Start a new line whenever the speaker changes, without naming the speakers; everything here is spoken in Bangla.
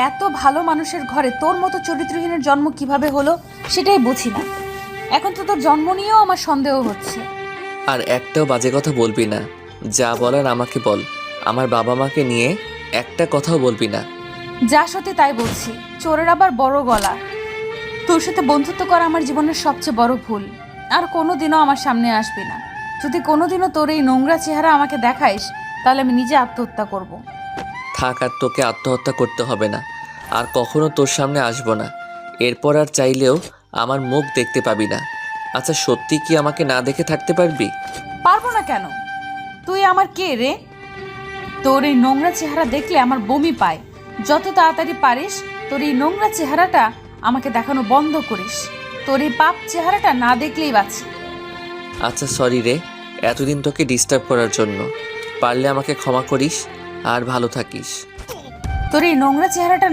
এত ভালো মানুষের ঘরে তোর মতো চরিত্রহীনের জন্ম কিভাবে হলো সেটাই বুঝি না। এখন তো তোর জন্ম নিয়েও আমার সন্দেহ হচ্ছে।
আর একটাও বাজে কথা বলবি না, যা বলার আমাকে বল। আমার বাবা মাকে নিয়ে একটা কথাও বলবি না।
যা সত্যি তাই বলছি, চোরের আবার বড় গলা। তোর সাথে বন্ধুত্ব করা আমার জীবনের সবচেয়ে বড় ভুল। আর কোনোদিনও আমার সামনে আসবি না। যদি কোনোদিনও তোর এই নোংরা চেহারা আমাকে দেখাইস, তাহলে আমি নিজে আত্মহত্যা করব।
থাক, আর তোকে আত্মহত্যা করতে হবে না। আর কখনো তোর সামনে আসবো না। এরপর আর চাইলেও আমার মুখ দেখতে পাবি না। আচ্ছা, সত্যি কি আমাকে না দেখে থাকতে পারবি?
পারবো না কেন? তুই আমার কে রে? তোর এই নোংরা চেহারা দেখলে আমার বমি পায়। যত তাড়াতাড়ি পারিস তোর এই নোংরা চেহারাটা আমাকে দেখানো বন্ধ করিস। তোর এই পাপ চেহারাটা না দেখলেই বাঁচি।
আচ্ছা, সরি রে, এতদিন তোকে ডিস্টার্ব করার জন্য। পারলে আমাকে ক্ষমা করিস আর ভালো থাকিস।
তোর এই নোংরা চেহারাটা